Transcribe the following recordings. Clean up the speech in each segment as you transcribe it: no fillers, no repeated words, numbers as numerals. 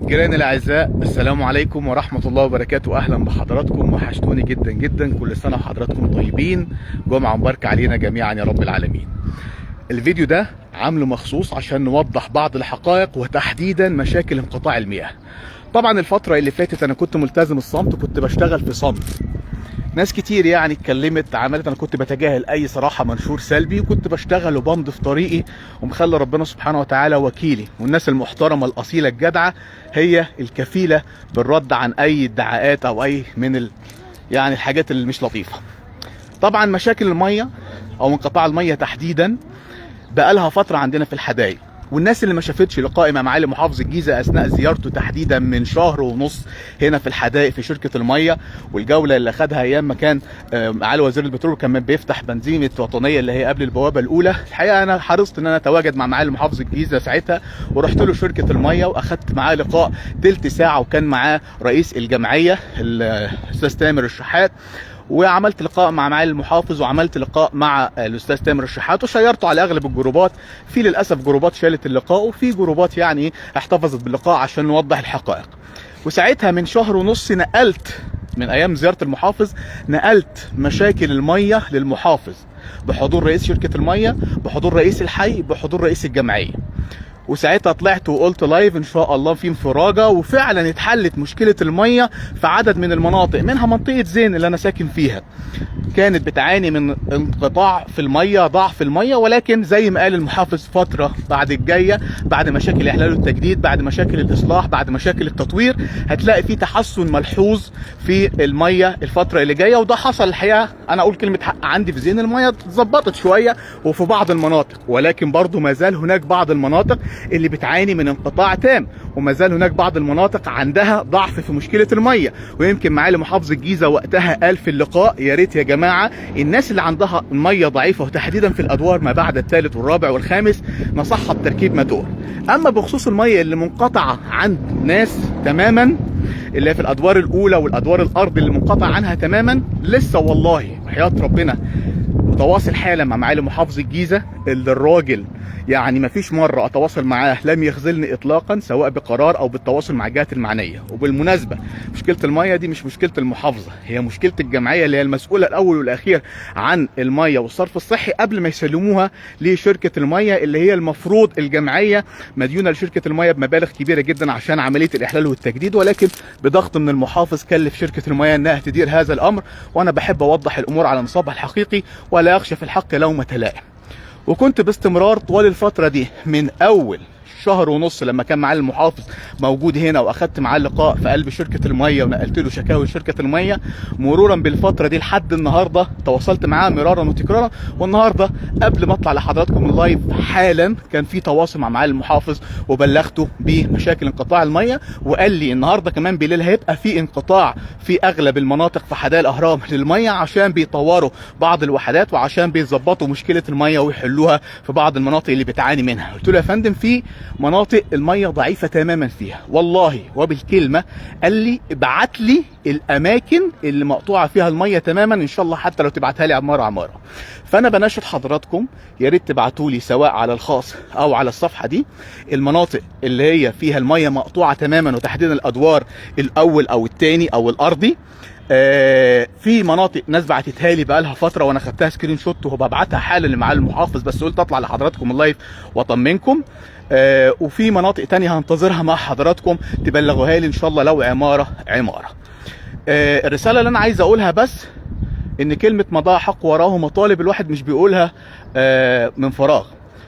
جيراني الاعزاء، السلام عليكم ورحمه الله وبركاته. اهلا بحضراتكم، وحشتوني جدا جدا. كل سنه وحضراتكم طيبين، جمعه مباركه علينا جميعا يا رب العالمين. الفيديو ده عامله مخصوص عشان نوضح بعض الحقائق وتحديدا مشاكل انقطاع المياه. طبعا الفتره اللي فاتت انا كنت ملتزم الصمت، كنت بشتغل في صمت. ناس كتير يعني اتكلمت عملت، انا كنت بتجاهل اي صراحه منشور سلبي، وكنت بشتغل وبمضي في طريقي ومخلي ربنا سبحانه وتعالى وكيلي، والناس المحترمه الاصيله الجدعه هي الكفيله بالرد عن اي ادعاءات او اي من يعني الحاجات اللي مش لطيفه. طبعا مشاكل الميه او انقطاع الميه تحديدا بقالها فتره عندنا في الحدائق، والناس اللي ما شافتش لقائي مع معالي محافظ الجيزه اثناء زيارته تحديدا من شهر ونص هنا في الحدائق في شركه الميه، والجوله اللي خدها ايام ما كان معالي وزير البترول كمان بيفتح بنزينه وطنيه اللي هي قبل البوابه الاولى. الحقيقه انا حرصت ان انا اتواجد مع معالي محافظ الجيزه ساعتها، ورحت له شركه الميه واخدت معاه لقاء تلت ساعه، وكان معاه رئيس الجمعيه الاستاذ تامر الشحات، وعملت لقاء مع معالي المحافظ، وعملت لقاء مع الاستاذ تامر الشحات، وشيرته على اغلب الجروبات. في للاسف جروبات شالت اللقاء، وفي جروبات يعني احتفظت باللقاء عشان نوضح الحقائق. وساعتها من شهر ونص نقلت من ايام زياره المحافظ، نقلت مشاكل الميه للمحافظ بحضور رئيس شركه الميه، بحضور رئيس الحي، بحضور رئيس الجمعيه. وساعتها طلعت وقلت لايف ان شاء الله في انفراجه، وفعلا اتحلت مشكله الميه في عدد من المناطق، منها منطقه زين اللي انا ساكن فيها كانت بتعاني من انقطاع في الميه، ضعف الميه، ولكن زي ما قال المحافظ فتره بعد الجايه، بعد مشاكل الاحلال والتجديد، بعد مشاكل الاصلاح، بعد مشاكل التطوير، هتلاقي في تحسن ملحوظ في الميه الفتره اللي جايه. وده حصل الحقيقه، انا اقول كلمه حق، عندي في زين الميه اتظبطت شويه وفي بعض المناطق، ولكن برضو ما زال هناك بعض المناطق اللي بتعاني من انقطاع تام، وما زال هناك بعض المناطق عندها ضعف في مشكله الميه. ويمكن معالي محافظ الجيزه وقتها قال في اللقاء يا ريت يا جماعه الناس اللي عندها الميه ضعيفه وتحديدا في الادوار ما بعد الثالث والرابع والخامس نصحها بتركيب موتور. اما بخصوص الميه اللي منقطعه عند ناس تماما، اللي في الادوار الاولى والادوار الارض اللي منقطع عنها تماما، لسه والله وحياه ربنا متواصل حالا مع معالي محافظ الجيزه، اللي الراجل يعني ما فيش مره اتواصل معاه لم يخذلني اطلاقا، سواء بقرار او بالتواصل مع الجهات المعنيه. وبالمناسبه مشكله الميه دي مش مشكله المحافظه، هي مشكله الجمعيه اللي هي المسؤوله الاول والاخير عن الميه والصرف الصحي قبل ما يسلموها لشركه الميه، اللي هي المفروض الجمعيه مديونه لشركه الميه بمبالغ كبيره جدا عشان عمليه الاحلال والتجديد، ولكن بضغط من المحافظ كلف شركه الميه انها تدير هذا الامر. وانا بحب اوضح الامور على نصابها الحقيقي ولا اخشى في الحق لومه لائم. وكنت باستمرار طوال الفترة دي من أول شهر ونص لما كان معالي المحافظ موجود هنا، واخدت معاه اللقاء في قلب شركه الميه ونقلت له شكاوي شركه الميه، مرورا بالفتره دي لحد النهارده تواصلت معاه مرارا وتكرارا. والنهارده قبل ما اطلع لحضراتكم اللايف حالا كان في تواصل مع معالي المحافظ وبلغته بمشاكل انقطاع الميه، وقال لي النهارده كمان بالليل هيبقى في انقطاع في اغلب المناطق في حدائق الاهرام للميه، عشان بيطوروا بعض الوحدات وعشان بيظبطوا مشكله الميه ويحلوها في بعض المناطق اللي بتعاني منها. قلت له يا فندم في مناطق الميه ضعيفه تماما فيها، والله وبالكلمه قال لي ابعت لي الاماكن اللي مقطوعه فيها الميه تماما، ان شاء الله حتى لو تبعتها لي عماره عماره. فانا بناشد حضراتكم يا ريت تبعتوا لي سواء على الخاص او على الصفحه دي المناطق اللي هي فيها الميه مقطوعه تماما، وتحديدا الادوار الاول او الثاني او الارضي. في مناطق ناس بعتتها لي بقى لها فتره وانا خدتها سكرين شوت وببعتها حالا لمعالي المحافظ، بس قلت اطلع لحضراتكم اللايف واطمنكم. وفي مناطق تانية هنتظرها مع حضراتكم تبلغوها لي ان شاء الله لو عماره عماره. الرساله اللي انا عايز اقولها بس ان كلمه مضى حق وراه مطالب، الواحد مش بيقولها من فراغ،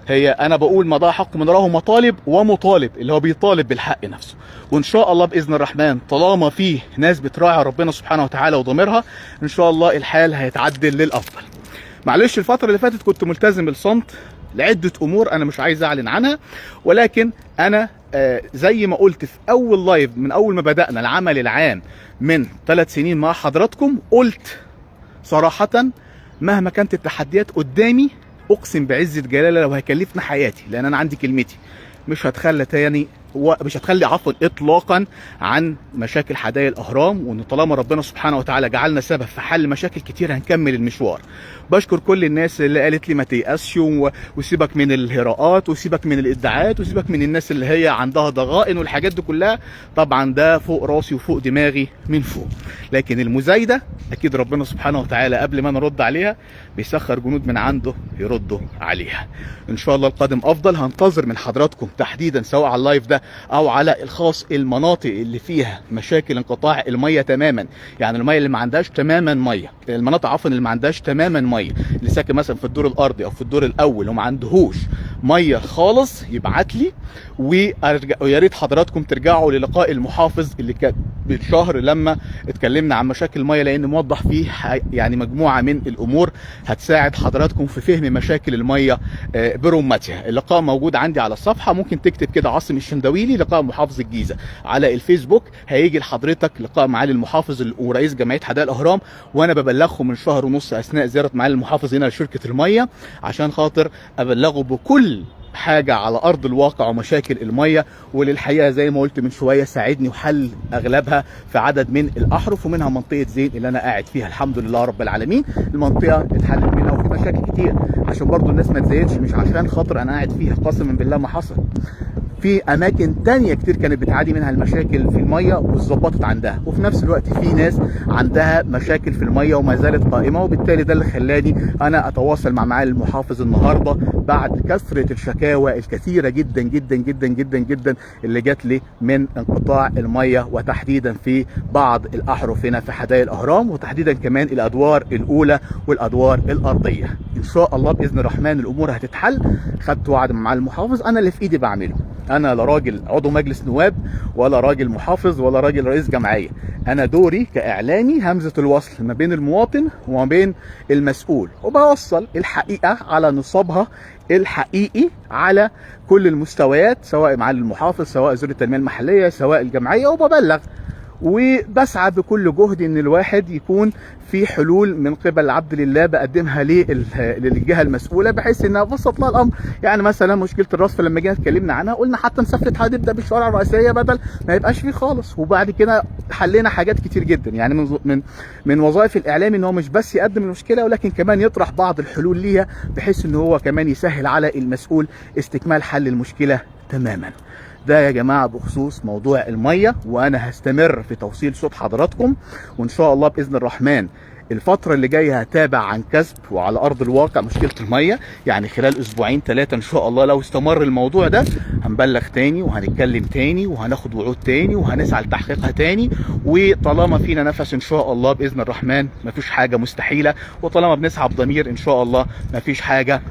هي انا بقول مضى حق من وراه مطالب ومطالب، اللي هو بيطالب بالحق نفسه. وان شاء الله باذن الرحمن طالما فيه ناس بتراعي ربنا سبحانه وتعالى وضميرها، ان شاء الله الحال هيتعدل للافضل. معلش الفتره اللي فاتت كنت ملتزم الصمت لعده امور انا مش عايز اعلن عنها، ولكن انا زي ما قلت في اول لايف من اول ما بدانا العمل العام من 3 سنين مع حضراتكم، قلت صراحه مهما كانت التحديات قدامي اقسم بعزه جلاله لو هيكلفنا حياتي، لان انا عندي كلمتي، مش هتخلى تاني مش هتخلي عفوا اطلاقا عن مشاكل حدائق الاهرام، وان طالما ربنا سبحانه وتعالى جعلنا سبب في حل مشاكل كتير هنكمل المشوار. بشكر كل الناس اللي قالت لي ما تيأسش وسيبك من الهراءات وسيبك من الادعاءات وسيبك من الناس اللي هي عندها ضغائن والحاجات دي كلها. طبعا ده فوق راسي وفوق دماغي من فوق، لكن المزايده اكيد ربنا سبحانه وتعالى قبل ما نرد عليها بيسخر جنود من عنده يردوا عليها. ان شاء الله القادم افضل. هنتظر من حضراتكم تحديدا سواء على اللايف ده او على الخاص المناطق اللي فيها مشاكل انقطاع الميه تماما، يعني الميه اللي ما عندهاش تماما ميه، المناطق عفوا اللي ما عندهاش تماما ميه، اللي ساكن مثلا في الدور الارضي او في الدور الاول وما عندهوش ميه خالص يبعت لي. ويا ريت حضراتكم ترجعوا للقاء المحافظ اللي كان بالشهر لما اتكلمنا عن مشاكل الميه، لان موضح فيه يعني مجموعه من الامور هتساعد حضراتكم في فهم مشاكل الميه برمتها. اللقاء موجود عندي على الصفحه، ممكن تكتب كده عاصم الشندويلي لقاء محافظ الجيزه على الفيسبوك، هيجي لحضرتك لقاء معالي المحافظ ورئيس جمعيه حدائق الاهرام، وانا ببلغهم من شهر ونص اثناء زياره معالي المحافظ هنا لشركه الميه عشان خاطر ابلغه بكل حاجه على ارض الواقع ومشاكل الميه، وللحقيقه زي ما قلت من شويه ساعدني وحل اغلبها في عدد من الاحرف، ومنها منطقه زين اللي انا قاعد فيها الحمد لله رب العالمين. المنطقه اتحلت منها وفي مشاكل كتير عشان برضو الناس ما تزيدش، مش عشان خاطر انا قاعد فيها قسما بالله ما حصل. في اماكن تانية كتير كانت بتعاني منها المشاكل في الميه واتظبطت عندها، وفي نفس الوقت في ناس عندها مشاكل في الميه وما زالت قائمه، وبالتالي ده اللي خلاني انا اتواصل مع معالي المحافظ النهارده بعد كثره الشكاوى الكثيره جدا جدا جدا جدا جدا اللي جات لي من انقطاع الميه، وتحديدا في بعض الاحرف هنا في حدائق الاهرام، وتحديدا كمان الادوار الاولى والادوار الارضيه. ان شاء الله باذن الرحمن الامور هتتحل. خدت وعد مع المحافظ، انا اللي في ايدي بعمله. انا لا راجل عضو مجلس نواب ولا راجل محافظ ولا راجل رئيس جمعيه، انا دوري كاعلامي همزه الوصل ما بين المواطن وما بين المسؤول، وبوصل الحقيقه على نصابها الحقيقي على كل المستويات، سواء معالي المحافظ سواء وزير التنميه المحليه سواء الجمعيه، وببلغ وبسعى بكل جهد ان الواحد يكون في حلول من قبل العبد لله بقدمها للجهه المسؤوله بحيث انها ابسط لها الامر. يعني مثلا مشكله الرصف لما جينا اتكلمنا عنها قلنا حتى مسافه هتبدا بالشوارع الرئيسيه بدل ما يبقاش فيه خالص، وبعد كده حلينا حاجات كتير جدا. يعني من وظائف الاعلام ان هو مش بس يقدم المشكله ولكن كمان يطرح بعض الحلول ليها بحيث ان هو كمان يسهل على المسؤول استكمال حل المشكله تماما. ده يا جماعه بخصوص موضوع الميه، وانا هستمر في توصيل صوت حضراتكم، وان شاء الله باذن الرحمن الفترة اللي جاية هتابع عن كسب وعلى أرض الواقع مشكلة المية. يعني خلال أسبوعين 3 إن شاء الله لو استمر الموضوع ده هنبلغ تاني وهنتكلم تاني وهناخد وعود تاني وهنسعى لتحقيقها تاني، وطالما فينا نفس إن شاء الله بإذن الرحمن مفيش حاجة مستحيلة، وطالما بنسعى بضمير إن شاء الله مفيش حاجة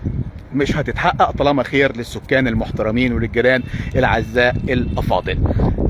مش هتتحقق طالما خير للسكان المحترمين وللجيران الأعزاء الأفاضل.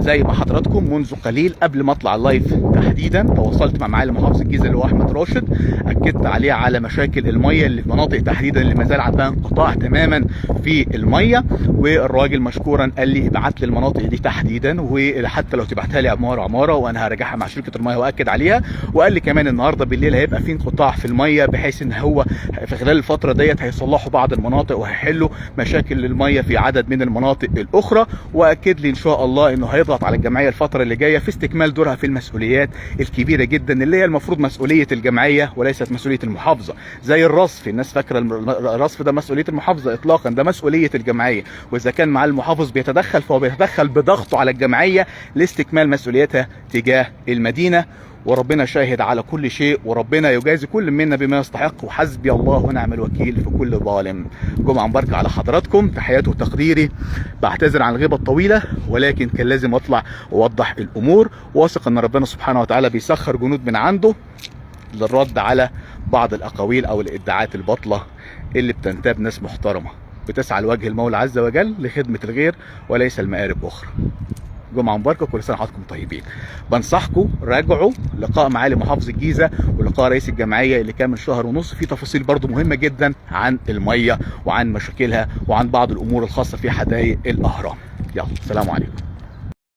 زي ما حضراتكم منذ قليل قبل ما اطلع اللايف تحديدا تواصلت مع معالي محافظ الجيزه اللي هو احمد راشد، اكدت عليه على مشاكل الميه اللي في مناطق تحديدا اللي ما زال عندها انقطاع تماما في الميه، والراجل مشكورا قال لي ابعت لي المناطق دي تحديدا، وحتى لو تبعتها لي عماره عماره وانا هراجعها مع شركه الميه واكد عليها. وقال لي كمان النهارده بالليل هيبقى في انقطاع في الميه بحيث ان هو في خلال الفتره ديت هيصلحوا بعض المناطق وهيحلوا مشاكل الميه في عدد من المناطق الاخرى، واكد لي ان شاء الله انه هيضغط على الجمعيه الفتره اللي جايه في استكمال دورها في المسؤوليات الكبيره جدا اللي هي المفروض مسؤوليه الجمعيه وليست مسؤوليه المحافظه. زي الرصف، الناس فاكره الرصف ده مسؤوليه المحافظه، اطلاقا ده مسؤوليه الجمعيه، واذا كان مع المحافظ بيتدخل فهو بيتدخل بضغطه على الجمعيه لاستكمال مسؤوليتها تجاه المدينه. وربنا شاهد على كل شيء، وربنا يجازي كل منا بما يستحق، وحسبي الله ونعم الوكيل في كل ظالم. جمعة مباركة على حضراتكم، تحياتي وتقديري. بعتذر عن الغيبة الطويلة ولكن كان لازم اطلع واوضح الامور، واثق ان ربنا سبحانه وتعالى بيسخر جنود من عنده للرد على بعض الاقاويل او الادعاءات الباطلة اللي بتنتاب ناس محترمة بتسعى لوجه المولى عز وجل لخدمة الغير وليس المآرب اخرى. جمعة مباركة، كل سنة وحضراتكم طيبين. بنصحكم راجعوا لقاء معالي محافظ الجيزة ولقاء رئيس الجمعية اللي كان من شهر ونص، في تفاصيل برضو مهمة جدا عن المية وعن مشاكلها وعن بعض الأمور الخاصة في حدائق الأهرام. يلا سلام عليكم.